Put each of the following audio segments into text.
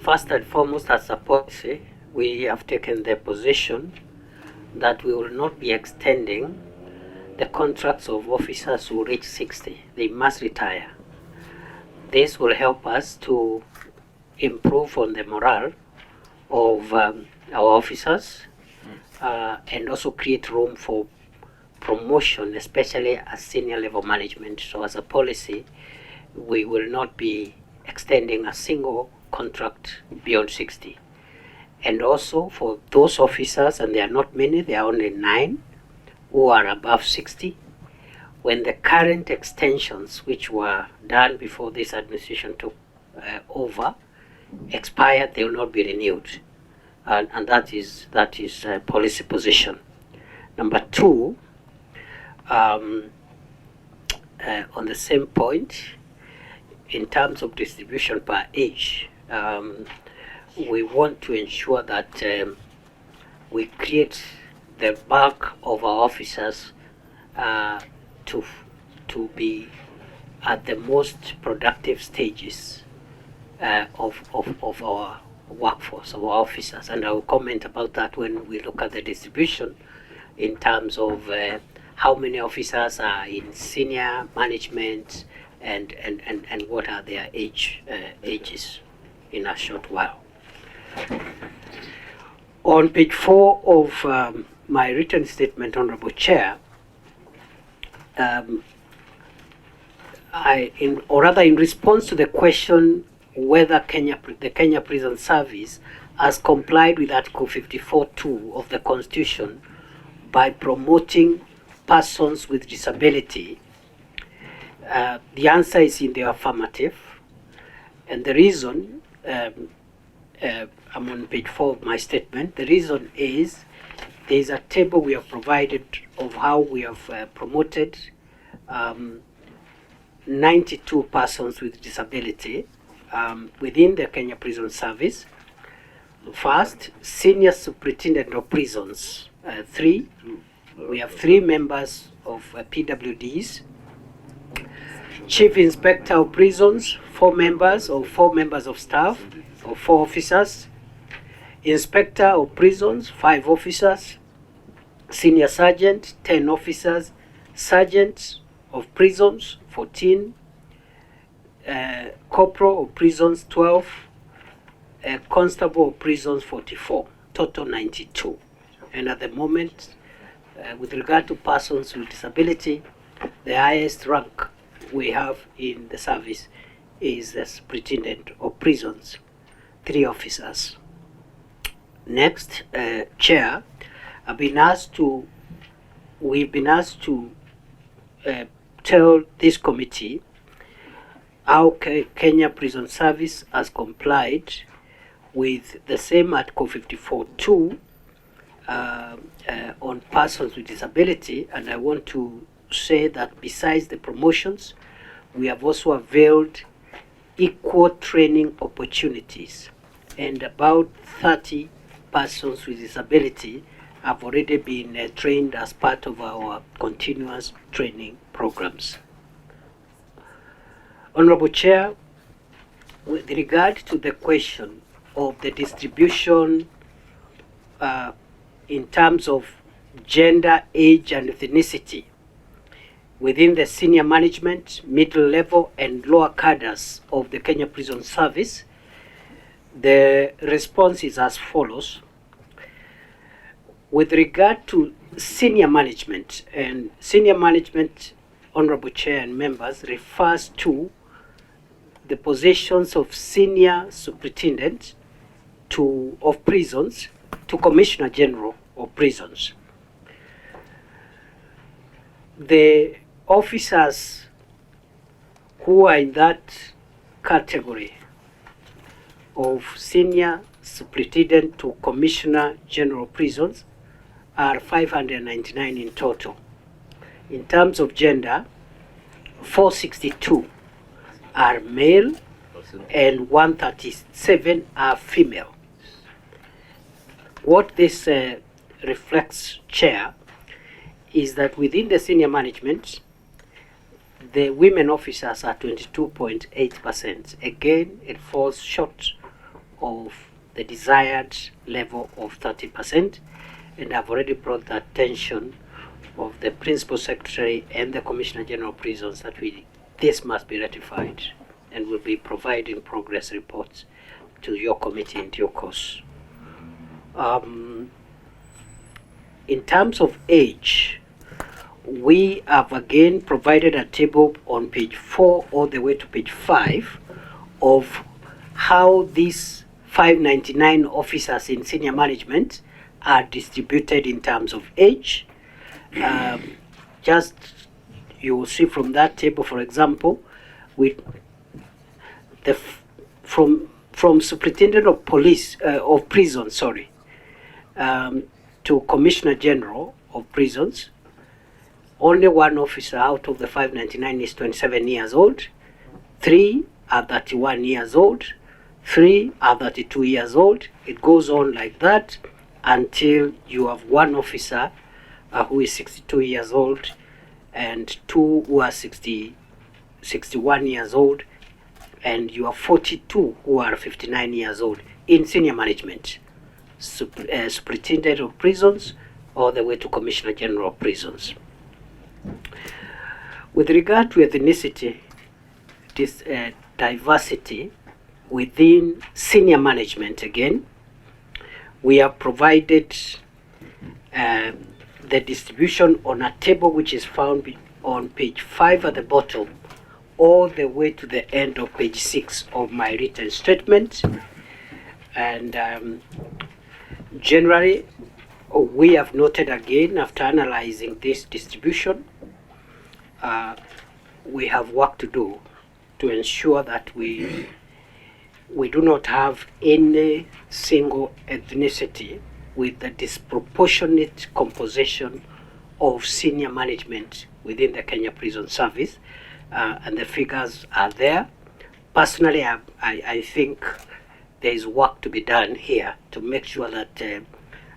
First and foremost, as a policy, we have taken the position that we will not be extending the contracts of officers who reach 60. They must retire. This will help us to improve on the morale of our officers and also create room for promotion, especially at senior level management. So as a policy, we will not be extending a single contract beyond 60. And also for those officers, and there are not many, there are only 9 who are above 60, when the current extensions which were done before this administration took over expired, they will not be renewed. And that is a policy position. Number 2, on the same point, in terms of distribution per age, we want to ensure that we create the bulk of our officers to be at the most productive stages of our workforce, of our officers. And I will comment about that when we look at the distribution in terms of how many officers are in senior management and what are their ages in a short while. On page 4 of my written statement, Honorable Chair, in response to the question whether the Kenya Prison Service has complied with Article 54(2) of the Constitution by promoting persons with disability, the answer is in the affirmative. And the reason, I'm on page 4 of my statement, the reason is there is a table we have provided of how we have promoted 92 persons with disability within the Kenya Prison Service. First, Senior Superintendent of Prisons, 3. We have 3 members of PWDs. Chief Inspector of Prisons, 4 members or 4 members of staff, or 4 officers. Inspector of Prisons, 5 officers. Senior Sergeant, 10 officers. Sergeant of Prisons, 14. Corporal of Prisons, 12. Constable of Prisons, 44. Total 92. And at the moment, with regard to persons with disability, the highest rank we have in the service is the Superintendent of Prisons, 3 officers. Next, Chair, we've been asked to tell this committee how Kenya Prison Service has complied with the same Article 54(2) on persons with disability. And I want to say that besides the promotions, we have also availed equal training opportunities, and about 30 persons with disability have already been trained as part of our continuous training programs. Honorable Chair, with regard to the question of the distribution in terms of gender, age, and ethnicity within the senior management, middle level, and lower cadres of the Kenya Prison Service, the response is as follows. With regard to senior management, and senior management, Honorable Chair and members, refers to the positions of Senior Superintendent of Prisons to Commissioner General of Prisons. The officers who are in that category of Senior Superintendent to Commissioner General of Prisons are 599 in total. In terms of gender, 462 are male and 137 are female. What this reflects, Chair, is that within the senior management, the women officers are 22.8%. Again, it falls short of the desired level of 30%, and I've already brought the attention of the Principal Secretary and the Commissioner General of Prisons that this must be ratified, and will be providing progress reports to your committee in due course. In terms of age, we have again provided a table on page 4 all the way to page 5 of how these 599 officers in senior management are distributed in terms of age. Just you will see from that table, for example, with the from Superintendent of Police of Prisons, to Commissioner General of Prisons, only one officer out of the 599 is 27 years old, 3 are 31 years old, 3 are 32 years old. It goes on like that until you have one officer who is 62 years old and 2 who are 61 years old, and you have 42 who are 59 years old in senior management, Superintendent of Prisons all the way to Commissioner General of Prisons. With regard to ethnicity, this diversity within senior management, again, we have provided the distribution on a table which is found on page 5 at the bottom all the way to the end of page 6 of my written statement. And generally, we have noted again, after analyzing this distribution, we have work to do to ensure that we do not have any single ethnicity with the disproportionate composition of senior management within the Kenya Prison Service, and the figures are there. Personally, I think there is work to be done here to make sure that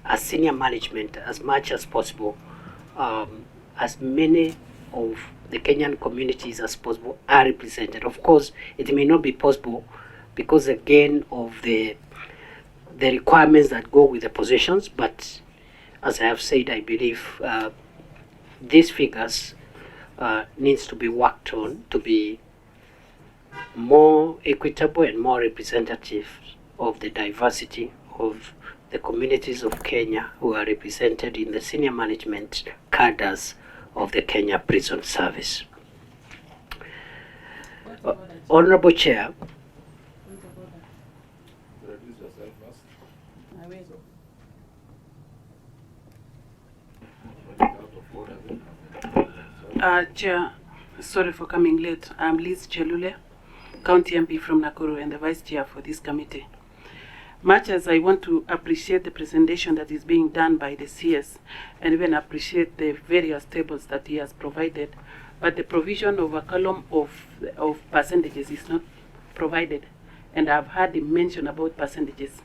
as senior management, as much as possible, as many of the Kenyan communities as possible are represented. Of course, it may not be possible because, again, of the requirements that go with the positions, but as I have said, I believe these figures needs to be worked on to be more equitable and more representative of the diversity of the communities of Kenya who are represented in the senior management cadres of the Kenya Prison Service. Honorable Chair, Chair, sorry for coming late. I'm Liz Chelule, County MP from Nakuru and the Vice Chair for this committee. Much as I want to appreciate the presentation that is being done by the CS and even appreciate the various tables that he has provided, but the provision of a column of percentages is not provided, and I've heard him mention about percentages.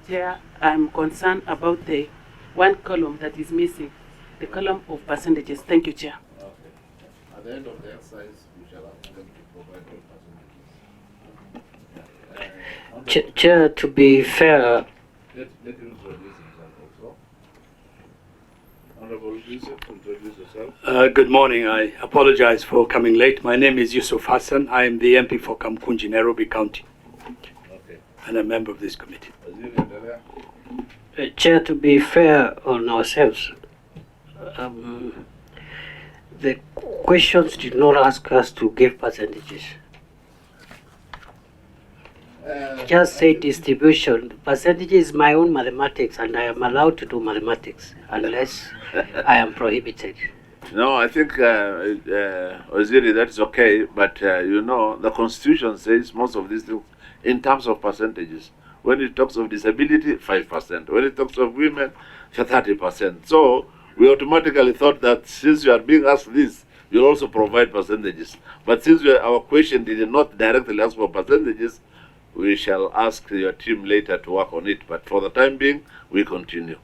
Chair, I'm concerned about the one column that is missing, the column of percentages. Thank you, Chair. Okay. At the end of the exercise, we shall ask them to provide all percentages. Chair, to be fair, Let him introduce himself also. Honorable Yusuf, introduce yourself. Good morning. I apologize for coming late. My name is Yusuf Hassan. I am the MP for Kamkunji, Nairobi County, Okay. and a member of this committee. Waziri, endelea. Chair, to be fair on ourselves, the questions did not ask us to give percentages. Just say distribution. Percentage is my own mathematics, and I am allowed to do mathematics unless I am prohibited. No, I think, Waziri, that's okay, but the Constitution says most of these things in terms of percentages. When it talks of disability, 5%. When it talks of women, 30%. So we automatically thought that since you are being asked this, you'll also provide percentages. But since our question did not directly ask for percentages, we shall ask your team later to work on it. But for the time being, we continue.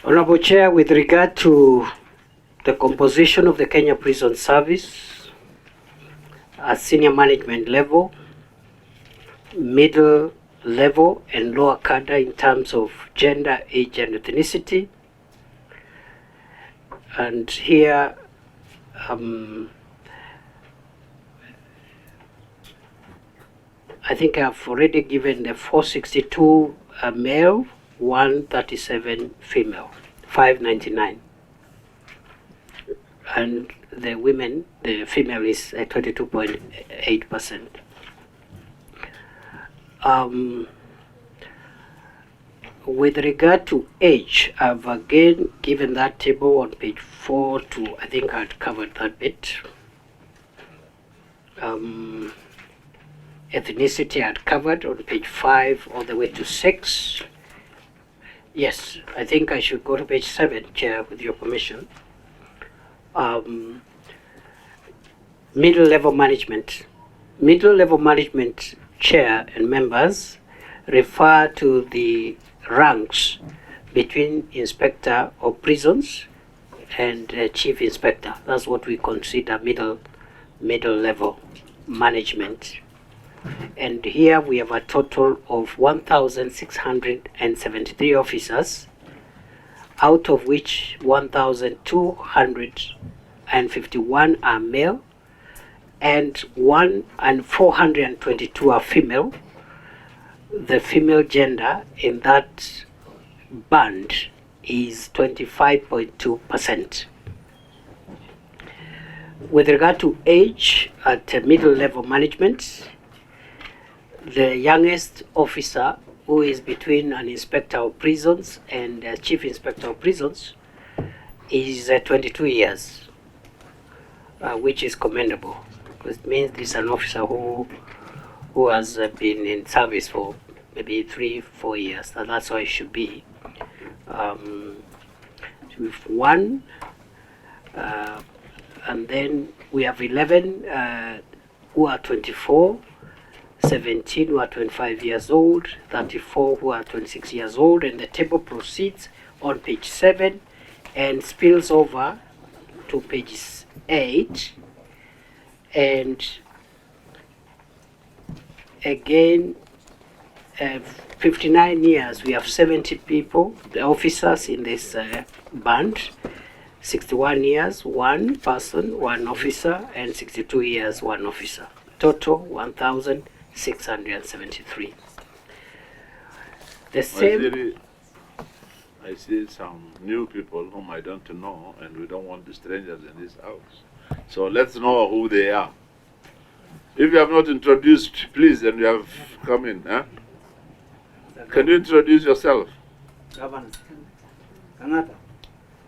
Honorable Chair, with regard to the composition of the Kenya Prison Service at senior management level, middle level, and lower cadre in terms of gender, age, and ethnicity. And here, I think I've already given the 462 male, 137 female, 599. And the women, the female is at 22.8%. With regard to age, I've again given that table on page 4 to, I think I'd covered that bit. Ethnicity I'd covered on page 5 all the way to 6. Yes, I think I should go to page 7, Chair, with your permission. Middle level management. Middle level management, Chair and members, refer to the ranks between Inspector of Prisons and Chief Inspector. That's what we consider middle level management. And here we have a total of 1,673 officers, out of which 1,251 are male and 422 are female. The female gender in that band is 25.2%. With regard to age at middle level management, the youngest officer, who is between an Inspector of Prisons and a Chief Inspector of Prisons, is 22 years, which is commendable, because it means this is an officer who has been in service for maybe 3-4 years, and that's how it should be. With one, and then we have 11 who are 24, 17 who are 25 years old, 34 who are 26 years old, and the table proceeds on page 7 and spills over to page 8. And again, 59 years, we have 70 people, the officers in this band. 61 years, one person, one officer, and 62 years, one officer. Total 1,673. The same. I see some new people whom I don't know, and we don't want the strangers in this house. So let's know who they are. If you have not introduced, please, and you have come in. Huh? Can you introduce yourself? Governor Kanata,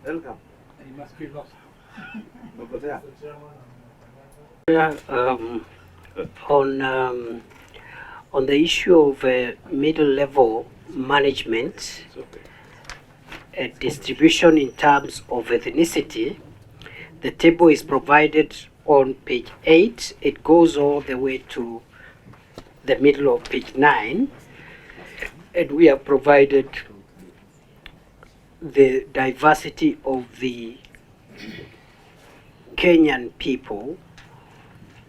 welcome. You must be lost. Over there. On the issue of middle level management, distribution in terms of ethnicity, the table is provided on page 8. It goes all the way to the middle of page 9, and we have provided the diversity of the Kenyan people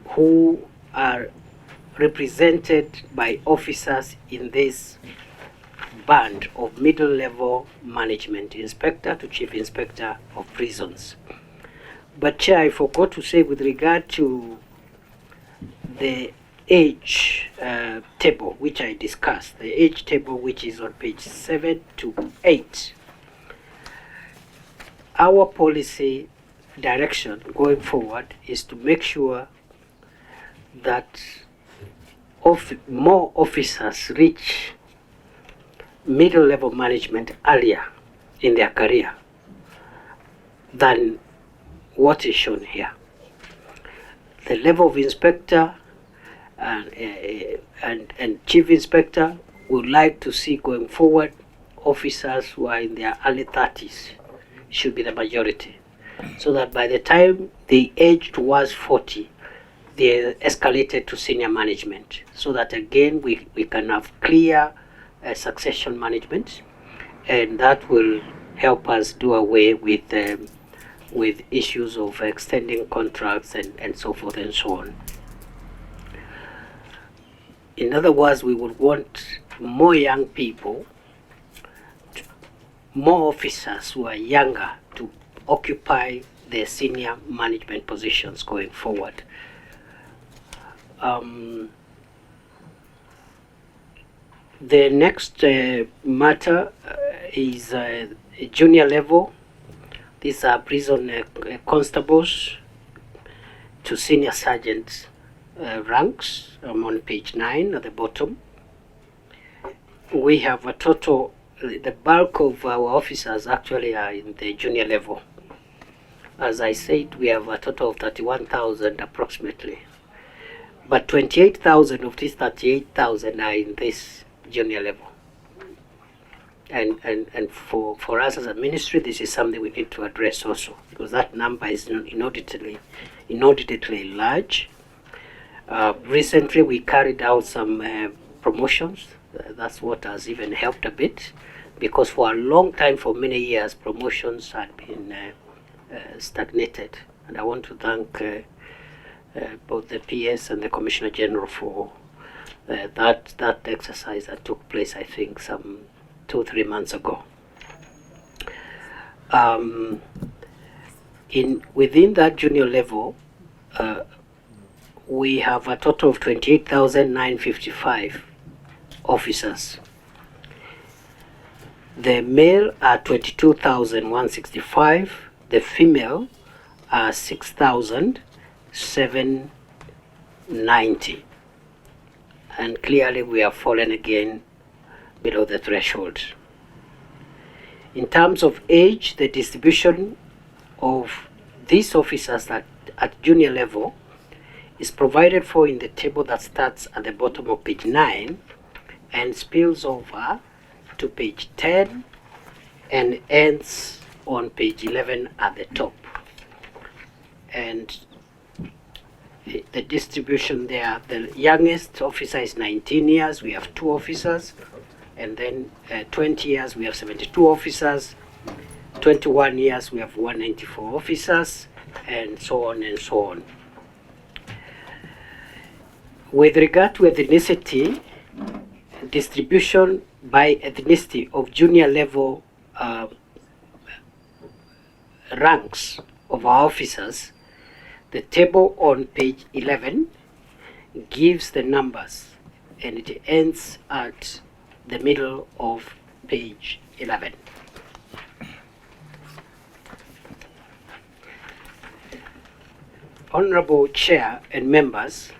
who are represented by officers in this band of middle level management, inspector to chief inspector of prisons. But Chair, I forgot to say with regard to the age table which I discussed, the age table which is on page 7 to 8, our policy direction going forward is to make sure that more officers reach middle level management earlier in their career than what is shown here. The level of inspector and chief inspector would like to see going forward officers who are in their early 30s should be the majority, so that by the time they age towards 40, they escalated to senior management, so that again we can have clear succession management and that will help us do away with issues of extending contracts and so forth and so on. In other words, we would want more young people, more officers who are younger to occupy their senior management positions going forward. The next matter is junior level. These are prison constables to senior sergeant ranks. I'm on page 9 at the bottom. We have a total, the bulk of our officers actually are in the junior level. As I said, we have a total of 31,000 approximately. But 28,000 of these 38,000 are in this junior level. And for us as a ministry, this is something we need to address also, because that number is inordinately large. Recently, we carried out some promotions. That's what has even helped a bit, because for a long time, for many years, promotions had been stagnated. And I want to thank both the PS and the Commissioner General for that exercise that took place, I think, some 2-3 months ago. Within that junior level, we have a total of 28,955 officers. The male are 22,165. The female are 6,790. And clearly we have fallen again below the threshold. In terms of age, the distribution of these officers at junior level is provided for in the table that starts at the bottom of page 9 and spills over to page 10 and ends on page 11 at the top. And the distribution there, the youngest officer is 19 years, we have 2 officers, and then 20 years we have 72 officers, 21 years we have 194 officers, and so on and so on. With regard to ethnicity, distribution by ethnicity of junior level ranks of our officers, the table on page 11 gives the numbers, and it ends at the middle of page 11. Honorable Chair and members,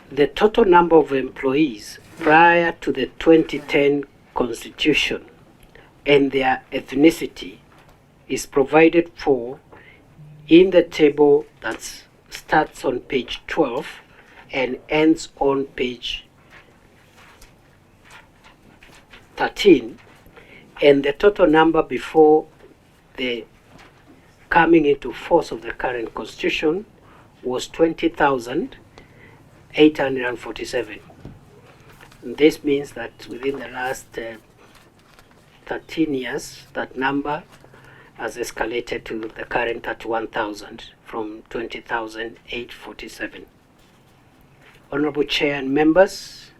the total number of employees prior to the 2010 Constitution and their ethnicity is provided for in the table that starts on page 12 and ends on page 13, and the total number before the coming into force of the current Constitution was 20,847. This means that within the last 13 years, that number has escalated to the current 31,000 from 20,847. Honorable Chair and members,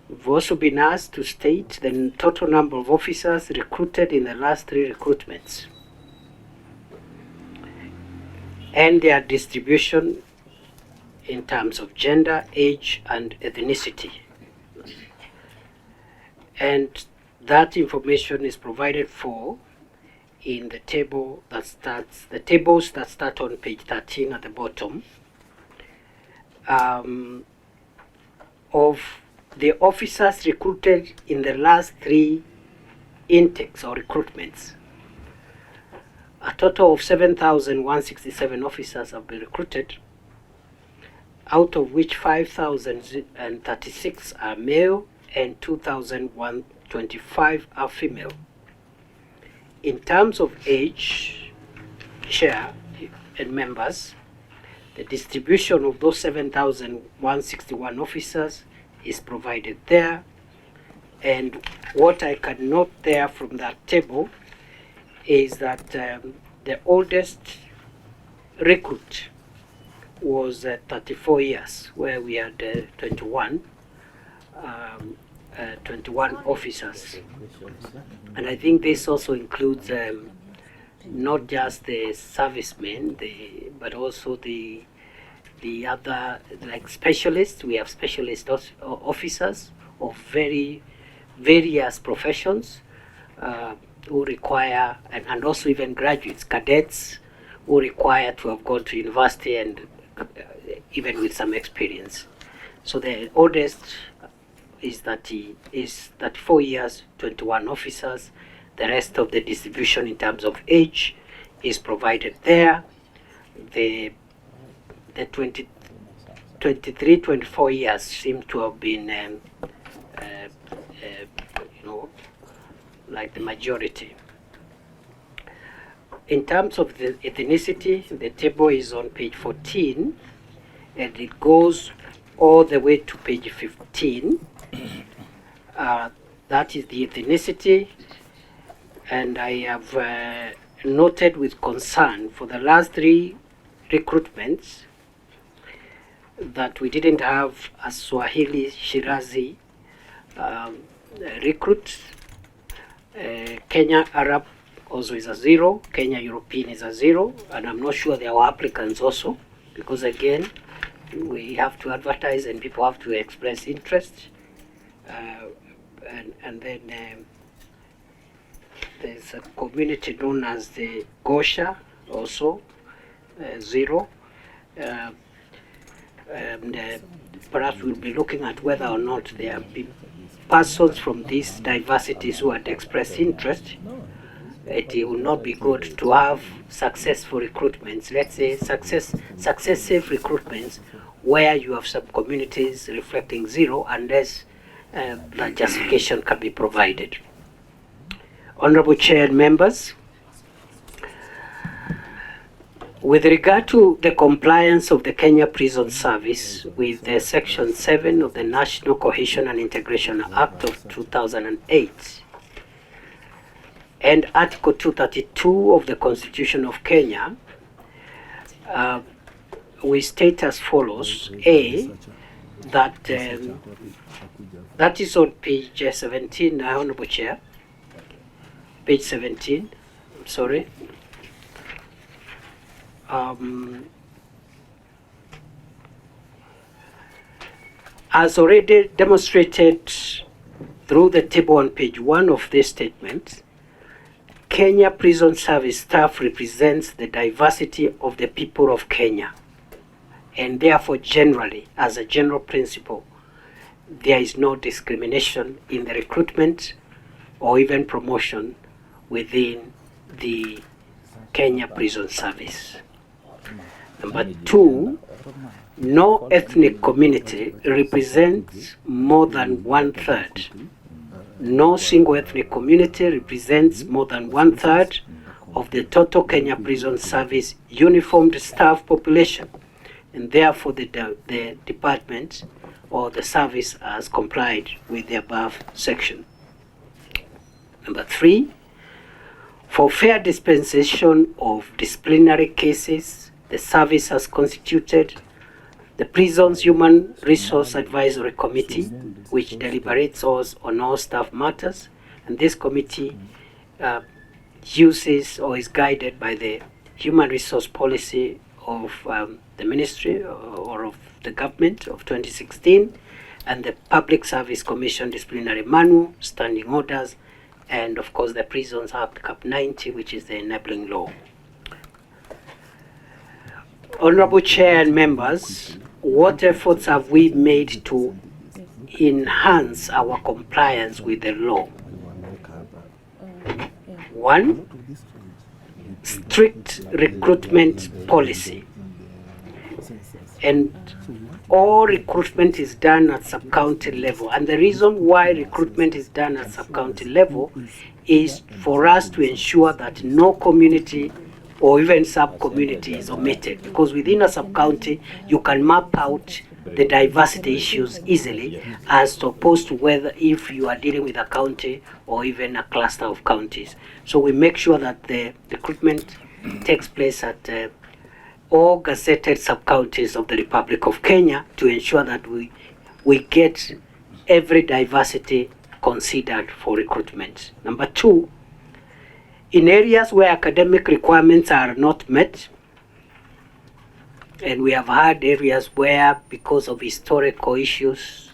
we've also been asked to state the total number of officers recruited in the last 3 recruitments and their distribution in terms of gender, age, and ethnicity. And that information is provided for in the table that starts, the tables that start on page 13 at the bottom, of the officers recruited in the last 3 intakes or recruitments. A total of 7,167 officers have been recruited, out of which 5,036 are male and 2,125 are female. In terms of age, Chair and members, the distribution of those 7,161 officers is provided there, And what I can note there from that table is that the oldest recruit was 34 years, where we had 21 officers. And I think this also includes not just the servicemen, but also the other, like specialists. We have specialist officers of very various professions who require, and also even graduates, cadets who require to have gone to university and even with some experience. So the oldest is 34 years, 21 officers. The rest of the distribution in terms of age is provided there. The 23, 24 years seem to have been, like the majority. In terms of the ethnicity, the table is on page 14, and it goes all the way to page 15. That is the ethnicity, and I have noted with concern for the last 3 recruitments that we didn't have a Swahili Shirazi recruit. Kenya Arab also is a 0, Kenya European is a 0, and I'm not sure there are applicants also, because again, we have to advertise and people have to express interest. And then there's a community known as the Gosha, also 0. Perhaps we'll be looking at whether or not there have been persons from these diversities who had expressed interest. It will not be good to have successful recruitments, let's say successive recruitments, where you have some communities reflecting 0 unless the justification can be provided. Honorable Chair and members, with regard to the compliance of the Kenya Prison Service with the Section 7 of the National Cohesion and Integration Act of 2008 and Article 232 of the Constitution of Kenya, we state as follows: A, that that is on page 17, Honorable Chair, page 17, I'm sorry. As already demonstrated through the table on page 1 of this statement, Kenya Prison Service staff represents the diversity of the people of Kenya, and therefore generally, as a general principle, there is no discrimination in the recruitment or even promotion within the Kenya Prison Service. Number 2, no ethnic community represents more than 1/3. No single ethnic community represents more than 1/3 of the total Kenya Prison Service uniformed staff population, and therefore the department or the service has complied with the above section. Number 3, for fair dispensation of disciplinary cases, the service has constituted the Prison's Human Resource Advisory Committee, which deliberates on all staff matters, and this committee uses or is guided by the Human Resource Policy of the Ministry or of the Government of 2016, and the Public Service Commission Disciplinary Manual, Standing Orders, and of course the Prisons Act Cap 90, which is the enabling law. Honorable Chair and members, what efforts have we made to enhance our compliance with the law? 1, strict recruitment policy. And all recruitment is done at sub-county level. And the reason why recruitment is done at sub-county level is for us to ensure that no community or even sub-community is omitted. Because within a sub-county, you can map out the diversity issues easily, as opposed to whether if you are dealing with a county or even a cluster of counties. So we make sure that the recruitment takes place at all gazetted sub-counties of the Republic of Kenya to ensure that we get every diversity considered for recruitment. Number two, in areas where academic requirements are not met, and we have had areas where, because of historical issues,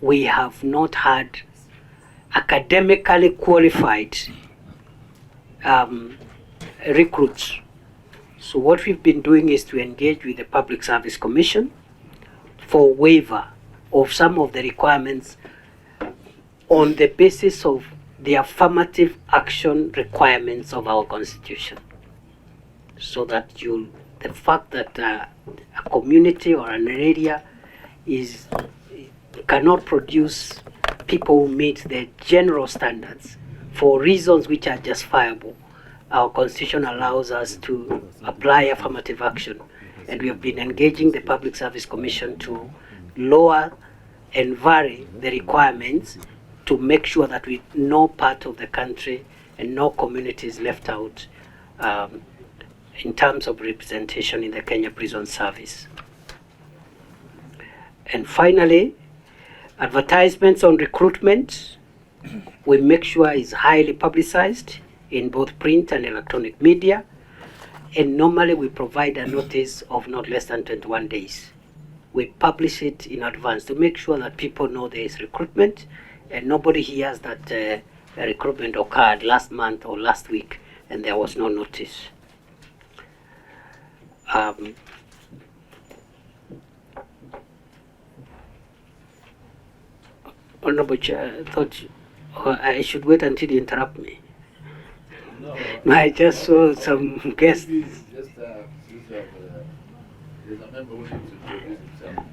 we have not had academically qualified recruits. So what we've been doing is to engage with the Public Service Commission for waiver of some of the requirements on the basis of the affirmative action requirements of our Constitution. So that the fact that a community or an area cannot produce people who meet the general standards for reasons which are justifiable, our Constitution allows us to apply affirmative action. And we have been engaging the Public Service Commission to lower and vary the requirements to make sure that no part of the country and no community is left out in terms of representation in the Kenya Prison Service. And finally, advertisements on recruitment, we make sure is highly publicized in both print and electronic media. And normally we provide a notice of not less than 21 days. We publish it in advance to make sure that people know there is recruitment and nobody hears that a recruitment occurred last month or last week and there was no notice. Honorable Chair, I thought I should wait until you interrupt me. No, I just saw some guests. Just, there's a member who needs to introduce himself.